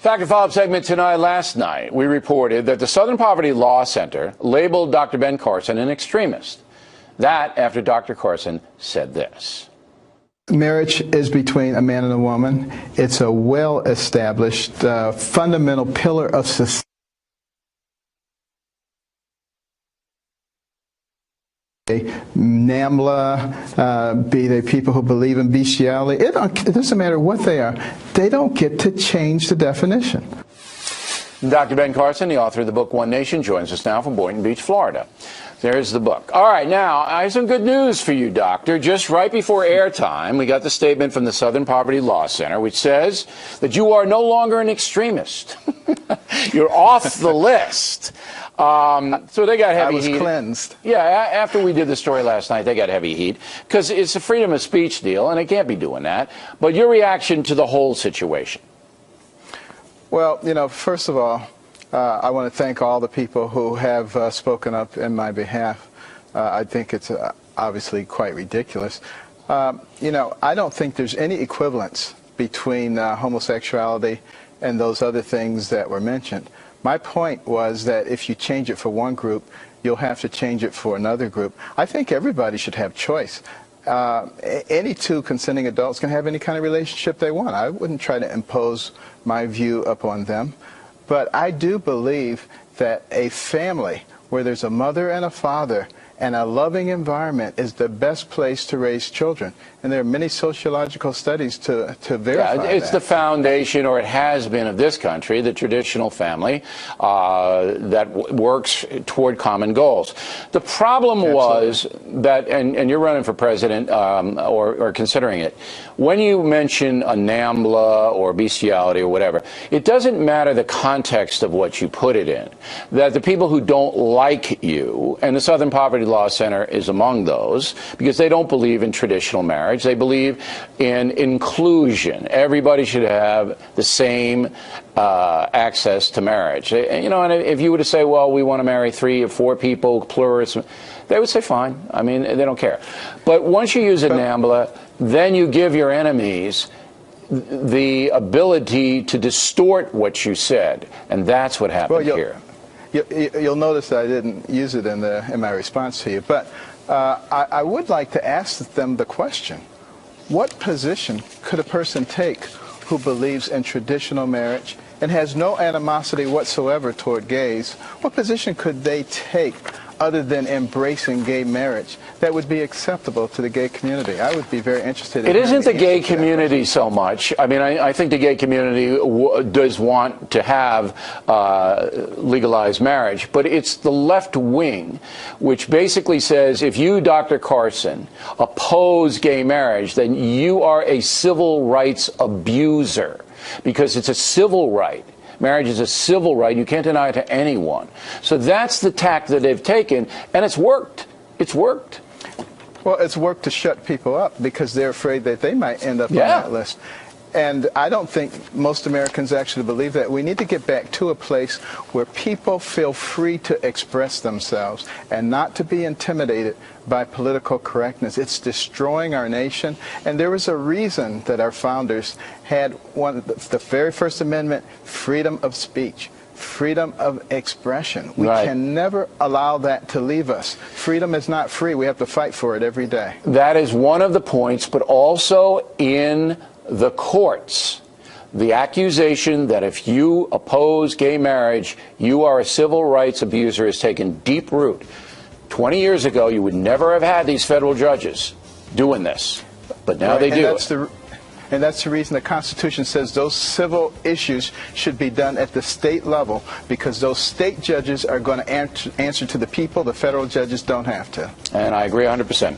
Back to follow-up segment tonight. Last night, we reported that the Southern Poverty Law Center labeled Dr. Ben Carson an extremist. That after Dr. Carson said this. Marriage is between a man and a woman. It's a well-established, fundamental pillar of society. NAMBLA, be they people who believe in bestiality, it doesn't matter what they are. They don't get to change the definition. Dr. Ben Carson, the author of the book One Nation, joins us now from Boynton Beach, Florida. There's the book. All right, now, I have some good news for you, Doctor. Just right before airtime, we got the statement from the Southern Poverty Law Center, which says that you are no longer an extremist. You're off the list. So they got heavy heat. I was cleansed. Yeah, after we did the story last night, they got heavy heat because it's a freedom of speech deal, and they can't be doing that. But your reaction to the whole situation? Well, you know, first of all, I want to thank all the people who have spoken up in my behalf. I think it's obviously quite ridiculous. You know, I don't think there's any equivalence between homosexuality and those other things that were mentioned. My point was that if you change it for one group, you'll have to change it for another group. I think everybody should have choice. Any two consenting adults can have any kind of relationship they want. I wouldn't try to impose my view upon them. But I do believe that a family where there's a mother and a father and a loving environment is the best place to raise children. And there are many sociological studies to verify that. It's the foundation, or it has been, of this country, the traditional family that works toward common goals. The problem was that, and you're running for president or considering it, when you mention a NAMBLA or bestiality or whatever, it doesn't matter the context of what you put it in. That the people who don't like you, and the Southern Poverty Law Center is among those, because they don't believe in traditional marriage. They believe in inclusion. Everybody should have the same access to marriage. You know, and if you were to say, well, we want to marry 3 or 4 people, pluralism, they would say fine. I mean, they don't care. But once you use a NAMBLA, then you give your enemies the ability to distort what you said, and that's what happened here. You'll notice that I didn't use it in my response to you, but I would like to ask them the question: what position could a person take who believes in traditional marriage and has no animosity whatsoever toward gays? What position could they take other than embracing gay marriage that would be acceptable to the gay community? I would be very interested in. It isn't the gay community so much. I mean, I think the gay community does want to have legalized marriage, but it's the left wing, which basically says if you, Dr. Carson, oppose gay marriage, then you are a civil rights abuser, because it's a civil right. Marriage is a civil right. You can't deny it to anyone. So that's the tack that they've taken, and it's worked. It's worked. Well, it's worked to shut people up because they're afraid that they might end up on that list. And I don't think most Americans actually believe that. We need to get back to a place where people feel free to express themselves and not to be intimidated by political correctness. It's destroying our nation. And there was a reason that our founders had the very first amendment: freedom of speech, freedom of expression. We can never allow that to leave us. Freedom is not free. We have to fight for it every day. That is one of the points, but also in the courts, the accusation that if you oppose gay marriage, you are a civil rights abuser has taken deep root. 20 years ago, you would never have had these federal judges doing this, but now they do. And that's the reason the Constitution says those civil issues should be done at the state level, because those state judges are going to answer to the people. The federal judges don't have to. And I agree 100%.